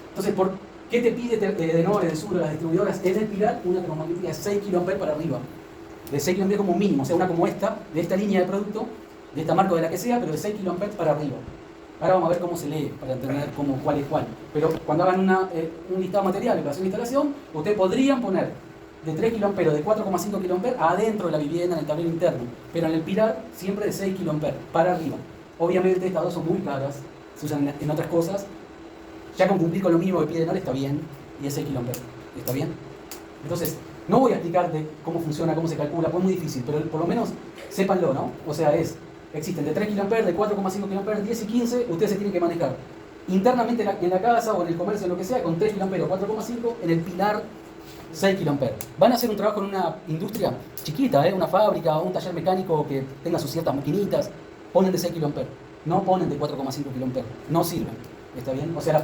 Entonces, ¿por qué te pide de Nore, de Sur, las distribuidoras en el pilar una termomagnética de 6 kiloamperes para arriba? De 6 kiloamperes como mínimo, o sea, una como esta, de esta línea de producto, de esta marca o de la que sea, pero de 6 kiloamperes para arriba. Ahora vamos a ver cómo se lee, para entender cuál es cuál. Pero cuando hagan un listado de materiales para hacer una instalación, ustedes podrían poner de 3 kiloamperes, de 4,5 kiloamperes adentro de la vivienda, en el tablero interno. Pero en el pilar, siempre de 6 kiloamperes para arriba. Obviamente estas dos son muy caras, se usan en otras cosas. Ya con cumplir con lo mínimo que pide Nore está bien, y es 6 kiloamperes. ¿Está bien? Entonces, no voy a explicarte cómo funciona, cómo se calcula, pues es muy difícil, pero por lo menos sépanlo, ¿no? O sea, existen de 3 kiloamperes, de 4,5 kiloamperes, 10 y 15, ustedes se tienen que manejar internamente en la casa o en el comercio, en lo que sea, con 3 kiloamperes o 4,5, en el pilar 6 kiloamperes. Van a hacer un trabajo en una industria chiquita, una fábrica o un taller mecánico que tenga sus ciertas maquinitas, ponen de 6 kiloamperes, no ponen de 4,5 kiloamperes, no sirven. ¿Está bien? O sea, la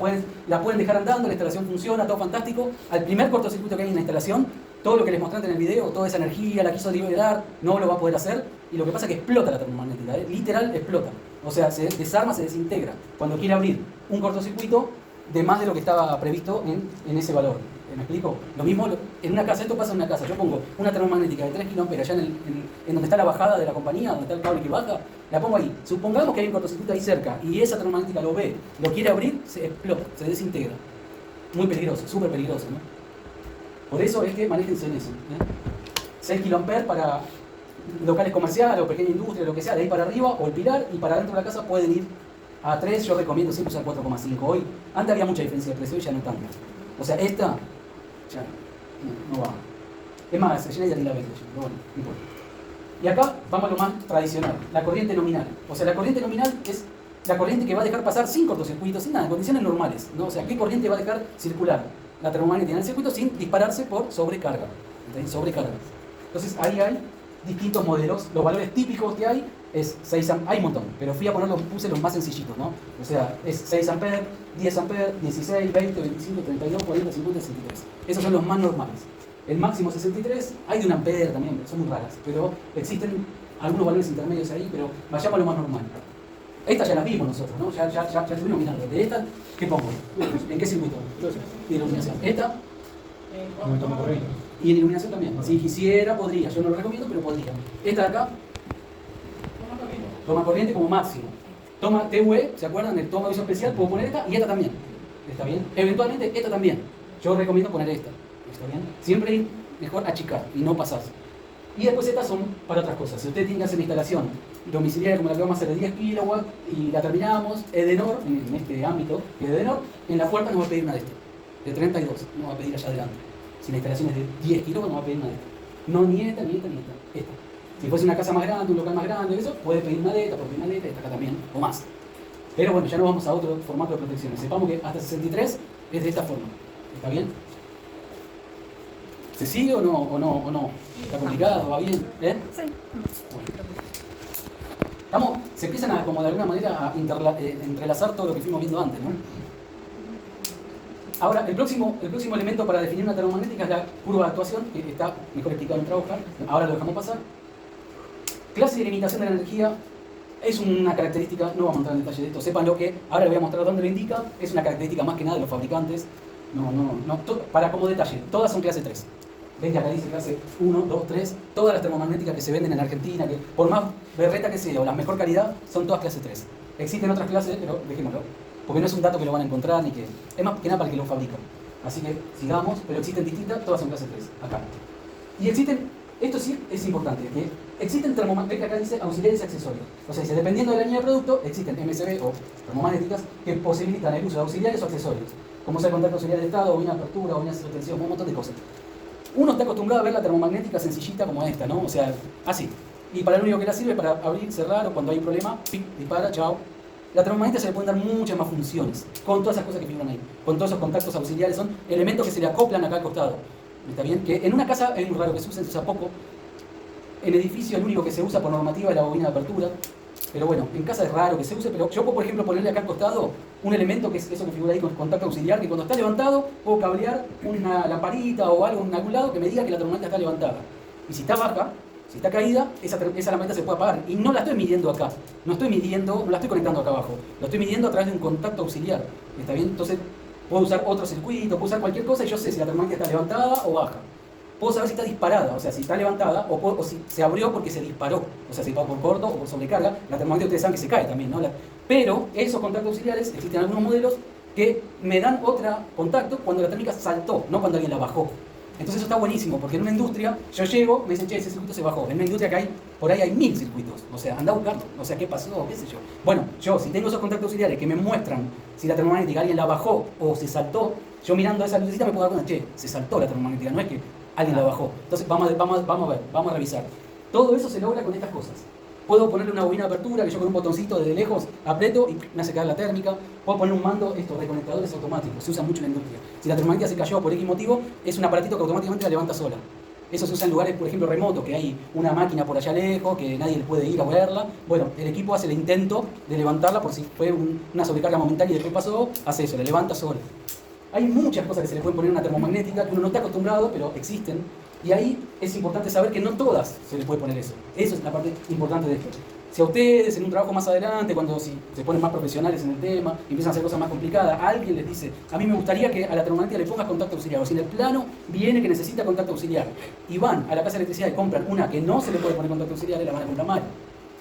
pueden dejar andando, la instalación funciona, todo fantástico. Al primer cortocircuito que hay en la instalación, todo lo que les mostré en el video, toda esa energía, la quiso liberar, no lo va a poder hacer. Y lo que pasa es que explota la termomagnética, literal explota. O sea, se desarma, se desintegra. Cuando quiere abrir un cortocircuito de más de lo que estaba previsto en ese valor. ¿Me explico? Lo mismo en una casa, esto pasa en una casa. Yo pongo una termomagnética de 3 kiloamperes allá en donde está la bajada de la compañía, donde está el cable que baja, la pongo ahí. Supongamos que hay un cortocircuito ahí cerca y esa termomagnética lo ve, lo quiere abrir, se explota, se desintegra. Muy peligroso, súper peligroso, ¿no? Por eso es que manéjense en eso. 6 kiloamperes para locales comerciales o pequeña industria, lo que sea, de ahí para arriba o el pilar, y para adentro de la casa pueden ir a 3, yo recomiendo siempre usar 4,5. Hoy, antes había mucha diferencia de precio y ya no tanto. O sea, esta ya no va. Es más, se llena y la vez, pero bueno, no importa. Y acá vamos a lo más tradicional, la corriente nominal. O sea, la corriente nominal es la corriente que va a dejar pasar sin cortocircuito, sin nada, en condiciones normales, ¿no? O sea, ¿qué corriente va a dejar circular la termomagnética en el circuito sin dispararse por sobrecarga? ¿Entendés? Sobrecarga. Entonces, ahí hay distintos modelos. Los valores típicos que hay es 6 amperes, hay un montón, pero puse los más sencillitos, ¿no? O sea, es 6 amperes, 10 amperes, 16, 20, 25, 32, 40, 50, 63. Esos son los más normales. El máximo 63, hay de 1 ampere también, son muy raras, pero existen algunos valores intermedios ahí, pero vayamos a lo más normal. Esta ya la vimos nosotros, ¿no? Ya estuvimos mirando. De esta, ¿qué pongo? ¿En qué circuito? De iluminación. Esta. Y en iluminación también. Si quisiera, podría. Yo no lo recomiendo, pero podría. Esta de acá. Toma corriente como máximo. Toma TUE, ¿se acuerdan del toma de uso especial? Puedo poner esta y esta también. ¿Está bien? Eventualmente esta también. Yo recomiendo poner esta. ¿Está bien? Siempre es mejor achicar y no pasarse. Y después estas son para otras cosas. Si usted tiene que hacer una instalación domiciliaria como la que vamos a hacer de 10 kilowatts y la terminamos, Edenor, en este ámbito, Edenor, en la puerta nos va a pedir una de estas. De 32, nos va a pedir allá adelante. Si la instalación es de 10 kilowatts, nos va a pedir una de estas. No ni esta, ni esta, ni esta. Esta. Si fuese una casa más grande, un local más grande, eso, puede pedir una de estas, puede pedir una de esta acá también, o más. Pero bueno, ya nos vamos a otro formato de protecciones. Sepamos que hasta 63 es de esta forma. ¿Está bien? ¿Se sigue o no? ¿Está complicado? ¿Va bien? ¿Eh? Sí. Bueno. Se empiezan a, como de alguna manera, a entrelazar todo lo que fuimos viendo antes, ¿no? Ahora, el próximo elemento para definir una termomagnética es la curva de actuación, que está mejor explicado en otra hoja. Ahora lo dejamos pasar. Clase de limitación de la energía es una característica, no vamos a entrar en detalle de esto, sepan lo que, ahora les voy a mostrar dónde lo indica, es una característica más que nada de los fabricantes. Para como detalle, todas son clase 3. Ven que acá dice clase 1, 2, 3, todas las termomagnéticas que se venden en Argentina, que por más berreta que sea o la mejor calidad, son todas clase 3. Existen otras clases, pero dejémoslo, porque no es un dato que lo van a encontrar, ni que es más que nada para el que lo fabrica. Así que sigamos, pero existen distintas, todas son clase 3, acá. Y existen, esto sí es importante, que existen termomagnéticas, acá dice auxiliares y accesorios. O sea, dice, dependiendo de la línea de producto, existen MSB o termomagnéticas que posibilitan el uso de auxiliares o accesorios, como sea contacto auxiliar de estado, bobina de apertura, bobina de tensión, un montón de cosas. Uno está acostumbrado a ver la termomagnética sencillita como esta, ¿no? O sea, así. Y para lo único que la sirve para abrir, cerrar, o cuando hay un problema, pic, dispara, chao. La termomagnética se le pueden dar muchas más funciones, con todas esas cosas que figuran ahí. Con todos esos contactos auxiliares, son elementos que se le acoplan acá al costado. ¿Está bien? Que en una casa es muy raro que se usa poco. En edificio el único que se usa por normativa es la bobina de apertura. Pero bueno, en casa es raro que se use, pero yo puedo, por ejemplo, ponerle acá al costado un elemento que es eso que figura ahí con contacto auxiliar, que cuando está levantado puedo cablear una lamparita o algo en algún lado que me diga que la termomagnética está levantada. Y si está baja, si está caída, esa lamparita se puede apagar. Y no la estoy midiendo acá, no la estoy conectando acá abajo, lo estoy midiendo a través de un contacto auxiliar. ¿Está bien? Entonces puedo usar otro circuito, puedo usar cualquier cosa y yo sé si la termomagnética está levantada o baja. Puedo saber si está disparada, o sea, si está levantada o si se abrió porque se disparó. O sea, si va por corto o por sobrecarga. La termomagnética ustedes saben que se cae también, ¿no? Pero esos contactos auxiliares, existen algunos modelos que me dan otro contacto cuando la térmica saltó, no cuando alguien la bajó. Entonces eso está buenísimo, porque en una industria, yo llego, me dicen, che, ese circuito se bajó. En una industria que hay, por ahí hay 1000 circuitos. O sea, anda a buscarlo. O sea, ¿qué pasó? ¿Qué sé yo? Bueno, yo, si tengo esos contactos auxiliares que me muestran si la termomagnética alguien la bajó o se saltó, yo mirando esa lucecita me puedo dar cuenta, che, se saltó la termomagnética, no es que alguien la bajó. Entonces vamos a ver, vamos a revisar. Todo eso se logra con estas cosas. Puedo ponerle una bobina de apertura que yo con un botoncito desde lejos aprieto y me hace caer la térmica. Puedo poner un mando, estos reconectadores automáticos, se usa mucho en la industria. Si la termomagnética se cayó por X motivo, es un aparatito que automáticamente la levanta sola. Eso se usa en lugares, por ejemplo, remotos, que hay una máquina por allá lejos, que nadie puede ir a verla. Bueno, el equipo hace el intento de levantarla por si fue una sobrecarga momentánea y después pasó, hace eso, la levanta sola. Hay muchas cosas que se le pueden poner a una termomagnética que uno no está acostumbrado, pero existen. Y ahí es importante saber que no todas se les puede poner eso. Eso es la parte importante de esto. Si a ustedes en un trabajo más adelante, cuando si se ponen más profesionales en el tema, empiezan a hacer cosas más complicadas, alguien les dice, a mí me gustaría que a la termomagnética le pongas contacto auxiliar. O si en el plano viene que necesita contacto auxiliar y van a la casa de electricidad y compran una que no se le puede poner contacto auxiliar, la van a comprar mal.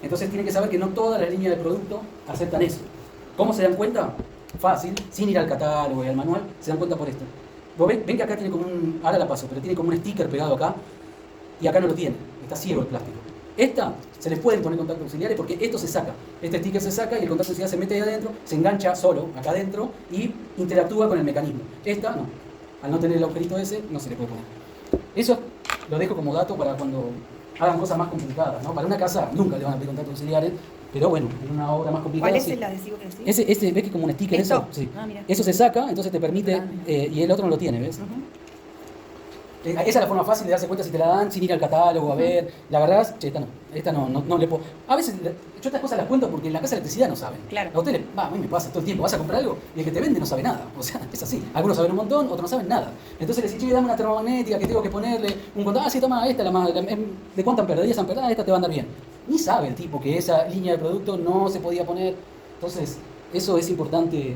Entonces tienen que saber que no todas las líneas de producto aceptan eso. ¿Cómo se dan cuenta? Fácil, sin ir al catálogo y al manual, se dan cuenta por esto. ¿Vos ven que acá tiene como ahora la paso, pero tiene como un sticker pegado acá, y acá no lo tiene, está ciego el plástico. Esta se les pueden poner contactos auxiliares porque esto se saca. Este sticker se saca y el contacto auxiliar se mete ahí adentro, se engancha solo acá adentro y interactúa con el mecanismo. Esta no, al no tener el agujerito ese, no se le puede poner. Eso lo dejo como dato para cuando hagan cosas más complicadas, ¿no? Para una casa nunca le van a pedir contactos auxiliares, pero bueno, en una obra más complicada. ¿Cuál es sí. el adhesivo que decís? Ese, ¿ves que como un sticker ¿Esto? eso? Sí. Ah, mira. Eso se saca, entonces te permite, y el otro no lo tiene, ¿ves? Esa es la forma fácil de darse cuenta si te la dan sin ir al catálogo a ver. La agarrás, che, esta no le puedo. A veces yo estas cosas las cuento porque en la casa de electricidad no saben. Claro. A ustedes, a mí me pasa todo el tiempo, vas a comprar algo y el que te vende no sabe nada. O sea, es así. Algunos saben un montón, otros no saben nada. Entonces le decís, che, dame una termomagnética que tengo que ponerle un contador. Ah, sí, toma esta, ¿de cuánta ampera? ¿10 amperes? Ah, esta te va a andar bien. Ni sabe el tipo que esa línea de producto no se podía poner. Entonces, eso es importante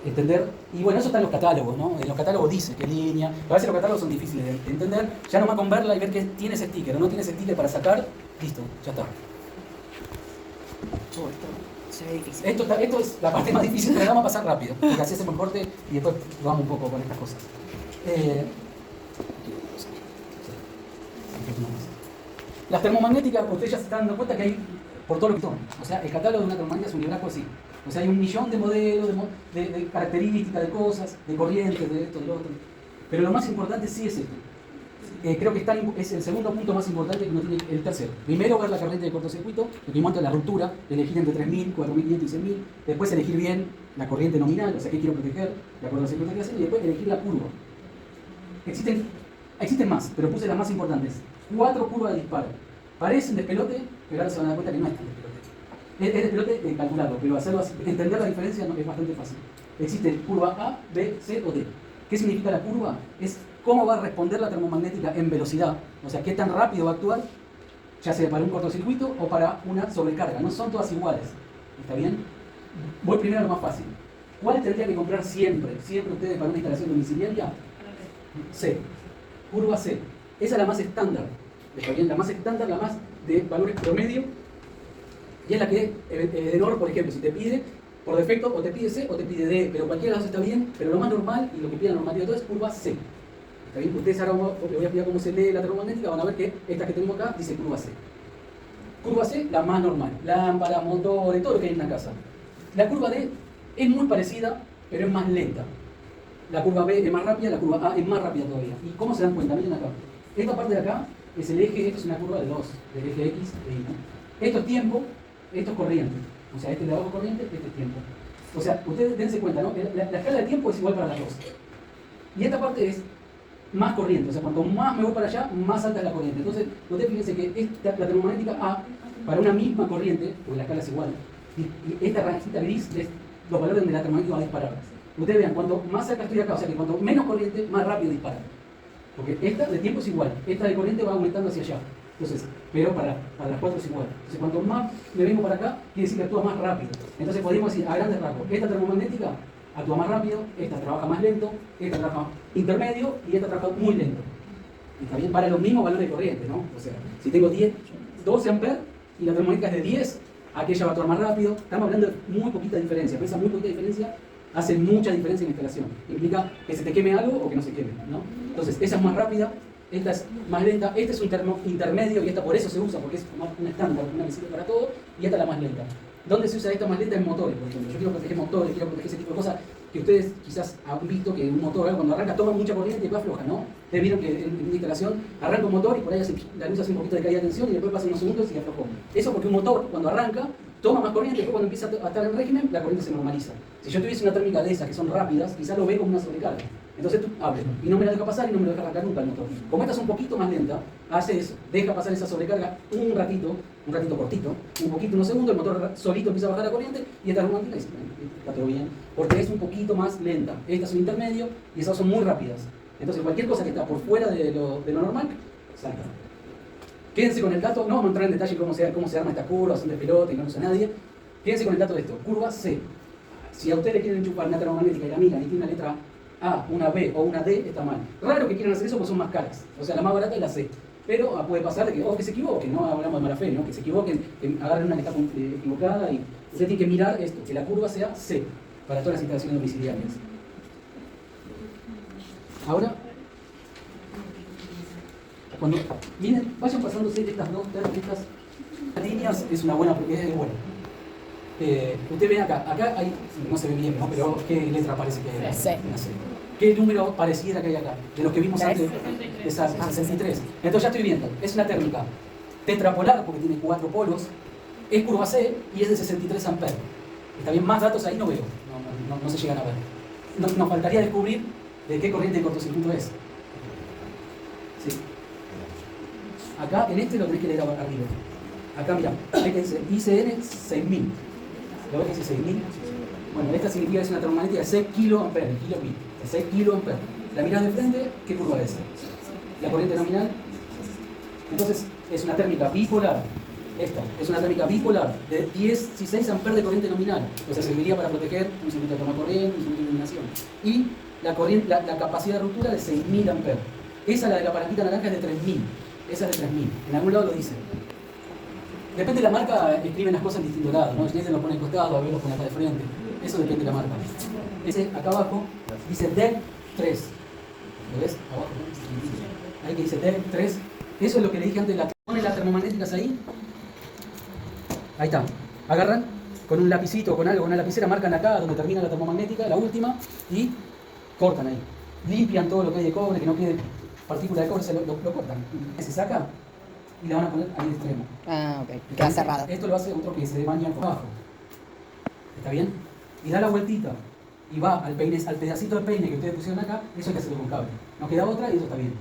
entender. Y bueno, eso está en los catálogos, ¿no? En los catálogos dice qué línea. A veces los catálogos son difíciles de entender. Ya nomás con verla y ver que tiene ese sticker o no tiene ese sticker para sacar, listo, ya está. Esto se ve difícil. Esto es la parte más difícil, pero la vamos a pasar rápido, porque así hacemos corte y después vamos un poco con estas cosas. Las termomagnéticas, ustedes ya se están dando cuenta que hay por todo lo que toman. O sea, el catálogo de una termomagnética es un libraco así. O sea, hay 1.000.000 de modelos, de características, de cosas, de corrientes, de esto, de lo otro. Pero lo más importante sí es esto. Creo que es el segundo punto más importante que uno tiene, el tercero. Primero, ver la corriente de cortocircuito, lo que monta la ruptura, elegir entre 3.000, 4.500 y 6.000. Después elegir bien la corriente nominal, o sea, qué quiero proteger, la cortocircuito que hacer, y después elegir la curva. Existen más, pero puse las más importantes. 4 curvas de disparo. Parecen despelote, pero ahora se van a dar cuenta que no es tan despelote. Es despelote calculado, pero hacerlo así, entender la diferencia no, es bastante fácil. Existe curva A, B, C o D. ¿Qué significa la curva? Es cómo va a responder la termomagnética en velocidad. O sea, qué tan rápido va a actuar, ya sea para un cortocircuito o para una sobrecarga. No son todas iguales. ¿Está bien? Voy primero a lo más fácil. ¿Cuál tendría que comprar siempre ustedes para una instalación domiciliaria? C. Curva C. Esa es la más estándar. ¿Está bien? La más estándar, la más de valores promedio. Y es la que Edenor, por ejemplo, si te pide por defecto, o te pide C o te pide D, pero cualquiera de las dos está bien, pero lo más normal y lo que pide la normativa de todo es curva C. ¿Está bien? Ustedes ahora les voy a explicar cómo se lee la termomagnética, van a ver que esta que tenemos acá dice curva C. Curva C, la más normal. Lámparas, motores, todo lo que hay en la casa. La curva D es muy parecida, pero es más lenta. La curva B es más rápida, la curva A es más rápida todavía. ¿Y cómo se dan cuenta? Miren acá. Esta parte de acá es el eje, esto es una curva de 2, del eje X de Y, ¿no? Esto es tiempo, esto es corriente. O sea, este es de abajo corriente, este es tiempo. O sea, ustedes dense cuenta, ¿no? La escala de tiempo es igual para las dos. Y esta parte es más corriente. O sea, cuanto más me voy para allá, más alta es la corriente. Entonces, ustedes fíjense que la termomagnética A, para una misma corriente, porque la escala es igual, y esta ranjita gris es los valores donde la termomagnética va a disparar. Ustedes vean, cuanto más cerca estoy acá, o sea que cuanto menos corriente, más rápido dispara. Porque esta de tiempo es igual, esta de corriente va aumentando hacia allá. Entonces, pero para las cuatro es igual. Entonces, cuanto más me vengo para acá, quiere decir que actúa más rápido. Entonces, podríamos decir a grandes rasgos, esta termomagnética actúa más rápido, esta trabaja más lento, esta trabaja intermedio y esta trabaja muy lento. ¿Está bien? Para los mismos valores de corriente, ¿no? O sea, si tengo 12 amperes y la termomagnética es de 10, aquella va a actuar más rápido. Estamos hablando de muy poquita diferencia. Esa muy poquita diferencia hace mucha diferencia en la instalación. Implica que se te queme algo o que no se queme, ¿no? Entonces, esa es más rápida, esta es más lenta, este es un termo intermedio y esta por eso se usa, porque es una estándar, una que sirve para todo, y esta es la más lenta. ¿Dónde se usa esta más lenta? En motores, por ejemplo. Yo quiero proteger motores, quiero proteger ese tipo de cosas que ustedes quizás han visto que un motor cuando arranca toma mucha corriente y después afloja, ¿no? Ustedes vieron que en una instalación arranca un motor y por ahí la luz hace un poquito de caída de tensión y después pasan unos segundos y aflojó. Eso porque un motor cuando arranca toma más corriente y después cuando empieza a estar en régimen la corriente se normaliza. Si yo tuviese una térmica de esas que son rápidas, quizás lo ve como una sobrecarga. Entonces tú abres y no me la deja pasar y no me lo deja arrancar nunca el motor. Como esta es un poquito más lenta, hace eso, deja pasar esa sobrecarga un ratito cortito, un poquito, unos segundos, el motor solito empieza a bajar la corriente y esta romántica dice, está todo bien, porque es un poquito más lenta. Estas son intermedio y esas son muy rápidas. Entonces cualquier cosa que está por fuera de lo normal, salta. Quédense con el dato, no vamos a entrar en detalle cómo se arma esta curva, son de pelota y no lo usa nadie. Quédense con el dato de esto, curva C. Si a ustedes le quieren enchufar una termomagnética y la miran y tiene una letra A, una B o una D, está mal. Raro que quieran hacer eso porque son más caras. O sea, la más barata es la C. Pero puede pasar de que se equivoquen, no hablamos de mala fe, ¿no? Que se equivoquen, que agarren una que está equivocada y usted tiene que mirar esto, que la curva sea C para todas las instalaciones domiciliarias. Ahora, cuando miren, vayan pasándose estas estas líneas, es una buena porque es buena. Usted ve acá hay, no se ve bien, ¿no? Pero ¿qué letra parece que hay? C. ¿Qué número pareciera que hay acá? De los que vimos antes, esa 63. Entonces ya estoy viendo, es una térmica tetrapolar porque tiene 4 polos, es curva C y es de 63 amperes. Está bien, más datos ahí no veo, no se llegan a ver. Nos faltaría descubrir de qué corriente de cortocircuito es. Sí. Acá, en este lo tenés que leer arriba. Acá, mirá, ve que dice ICN 6000. ¿Lo ves que dice 6000? Bueno, esta significa que es una termomagnética de 6 kiloamperes, kilowatt, de 6 kiloamperes. La mirás de frente, ¿qué curva es? La corriente nominal. Entonces, es una térmica bipolar. Esta es una térmica bipolar de 16 amperes de corriente nominal. O sea, serviría para proteger un circuito de toma corriente, un circuito de iluminación. Y la capacidad de ruptura de 6000 amperes. Esa, la de la palanquita naranja, es de 3000. Esa es de 3000. En algún lado lo dice. Depende de la marca, escriben las cosas en distintos lados, ¿no? Si lo pone al costado, a ver lo pone acá de frente. Eso depende de la marca. Ese acá abajo dice DEC 3. ¿Lo ves? Abajo. Ahí que dice DEC 3. Eso es lo que le dije antes, ponen las termomagnéticas ahí. Ahí está. Agarran con un lapicito o con algo, con una lapicera, marcan acá donde termina la termomagnética, la última, y cortan ahí. Limpian todo lo que hay de cobre, que no quede partícula de cobre, lo cortan. Se saca y la van a poner ahí de extremo. Ah, ok. Queda cerrado. Esto lo hace otro que se baña por abajo. ¿Está bien? Y da la vueltita y va al pedacito de peine que ustedes pusieron acá, eso hay que hacerlo con cable. Nos queda otra y eso está bien.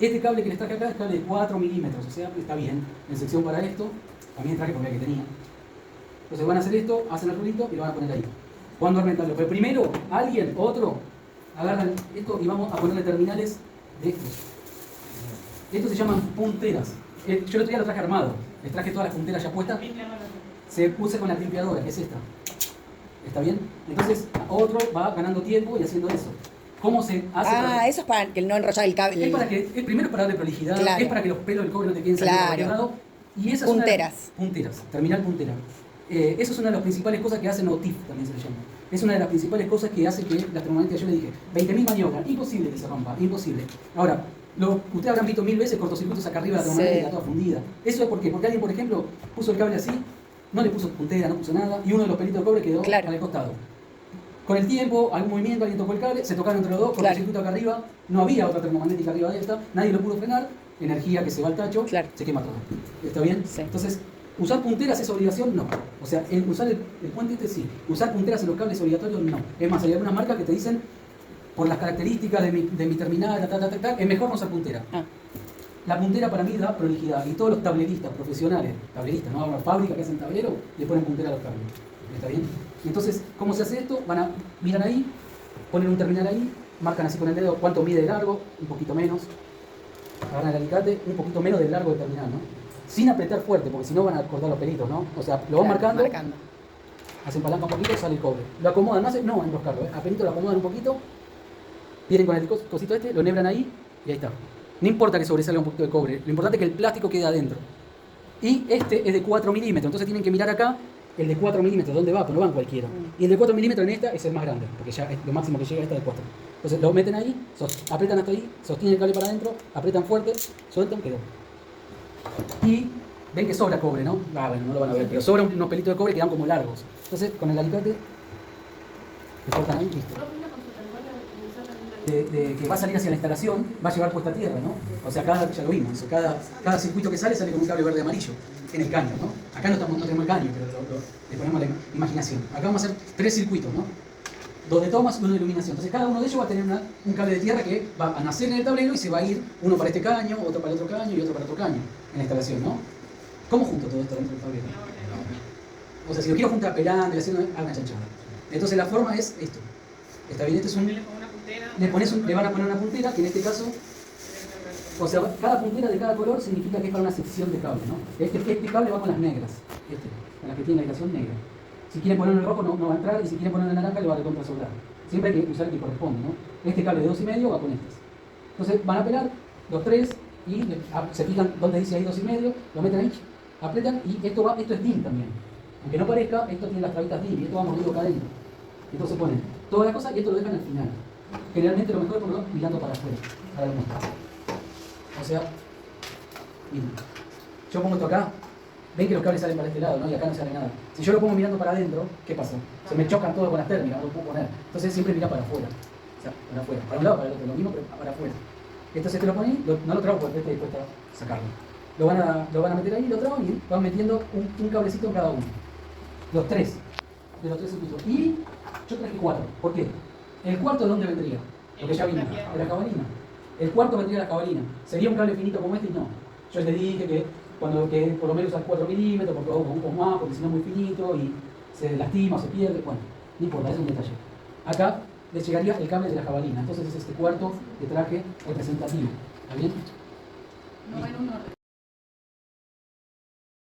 Este cable que les traje acá es cable de 4 milímetros, o sea, está bien. En sección para esto, también traje porque era que tenía. Entonces van a hacer esto, hacen el rulito y lo van a poner ahí. ¿Cuándo armen el cable? Pues primero, alguien, otro, agarran esto y vamos a ponerle terminales de estos. Estos se llaman punteras. Yo el otro día lo traje armado. Les traje todas las punteras ya puestas. Se puse con la limpiadora, que es esta. ¿Está bien? Entonces, otro va ganando tiempo y haciendo eso. ¿Cómo se hace? Eso es para que no enrollar el cable. Es para que, primero es para darle prolijidad, claro. Es para que los pelos del cobre no te queden saliendo por cualquier lado. Y esas punteras. Punteras, terminal puntera. Eso es una de las principales cosas que hacen OTIF, también se le llama. Es una de las principales cosas que hace que las termomagnéticas, yo le dije, 20.000 maniobras, imposible que se rompa, imposible. Ahora, ustedes habrán visto 1000 veces cortocircuitos acá arriba de la termomagnética, toda fundida. ¿Eso es por qué? Porque alguien, por ejemplo, puso el cable así, no le puso puntera, no puso nada, y uno de los pelitos de cobre quedó al costado. Con el tiempo, algún movimiento, alguien tocó el cable, se tocaron entre los dos, cortocircuito acá arriba, no había otra termomagnética arriba de esta, nadie lo pudo frenar, energía que se va al tacho, se quema todo. ¿Está bien? Sí. Entonces, ¿usar punteras es obligación? No. O sea, usar el puente este sí. ¿Usar punteras en los cables es obligatorio? No. Es más, hay algunas marcas que te dicen, por las características de mi terminal, es mejor no usar puntera. La puntera para mí da prolijidad. Y todos los tableristas profesionales, tableristas, ¿no? Ahora fábricas que hacen tablero, le ponen puntera a los cables. ¿Está bien? Entonces, ¿cómo se hace esto? Miran ahí, ponen un terminal ahí, marcan así con el dedo cuánto mide de largo, un poquito menos. Agarran el alicate, un poquito menos del largo del terminal, ¿no? Sin apretar fuerte, porque si no van a cortar los pelitos, ¿no? O sea, lo van marcando, hacen palanca un poquito, sale el cobre. Lo acomodan, no enroscarlo, apenas lo acomodan un poquito, vienen con el cosito este, lo enhebran ahí y ahí está. No importa que sobresalga un poquito de cobre, lo importante es que el plástico quede adentro. Y este es de 4 milímetros, entonces tienen que mirar acá el de 4 milímetros, ¿dónde va? Pues no van cualquiera. Y el de 4 milímetros en esta es el más grande, porque ya es lo máximo que llega a esta de 4. Entonces lo meten ahí, apretan hasta ahí, sostienen el cable para adentro, apretan fuerte, sueltan, quedó. Y ven que sobra cobre, ¿no? Bueno, no lo van a ver, pero sobra unos pelitos de cobre que quedan como largos. Entonces, con el alicate, le cortan ahí, listo. Que va a salir hacia la instalación, va a llevar puesta a tierra, ¿no? O sea, ya lo vimos, cada circuito que sale con un cable verde amarillo en el caño, ¿no? Acá no tenemos el caño, pero le ponemos la imaginación. Acá vamos a hacer 3 circuitos, ¿no? 2 de tomas y 1 de iluminación. Entonces cada uno de ellos va a tener un cable de tierra que va a nacer en el tablero y se va a ir uno para este caño, otro para el otro caño y otro para otro caño en la instalación, ¿no? ¿Cómo junto todo esto dentro del tablero? O sea, si lo quiero juntar pelando y haciendo una chanchada. Entonces la forma es esto. ¿Está bien? Este es le van a poner una puntera, que en este caso, o sea, cada puntera de cada color significa que es para una sección de cable, ¿no? Este cable va con las negras, con las que tiene la indicación negra. Si quieren ponerlo en rojo no va a entrar, y si quieren ponerlo en naranja le va a recontrasoldar. Siempre hay que usar el que corresponde, ¿no? Este cable de 2,5 va con estos. Entonces van a pelar los 3 y se fijan donde dice ahí 2,5, lo meten ahí, apretan y esto es DIN también. Aunque no parezca, esto tiene las trabitas DIN y esto va mordido acá adentro. Entonces ponen toda la cosa y esto lo dejan al final. Generalmente lo mejor es ponerlo mirando para afuera, para la muestra. O sea, miren, yo pongo esto acá, ven que los cables salen para este lado, ¿no? Y acá no sale nada. Si yo lo pongo mirando para adentro, ¿qué pasa? Se me chocan todos con las térmicas, no lo puedo poner. Entonces siempre mira para afuera. O sea, para afuera. Para un lado, para el otro, lo mismo, pero para afuera. Entonces te lo ponen, no lo trago porque estoy dispuesto a sacarlo. Lo van a meter ahí, lo trago y van metiendo un cablecito en cada uno. Los 3. De los 3 circuitos. Y yo traje 4. ¿Por qué? ¿El cuarto de dónde vendría? Porque ya vino, de la cabalina. El cuarto vendría la jabalina. ¿Sería un cable finito como este? No. Yo les dije que que por lo menos usar 4 milímetros o más, porque si no es muy finito y se lastima o se pierde. Bueno, no importa, es un detalle. Acá les llegaría el cable de la jabalina. Entonces es este cuarto que traje representativo. ¿Está bien? No en un orden.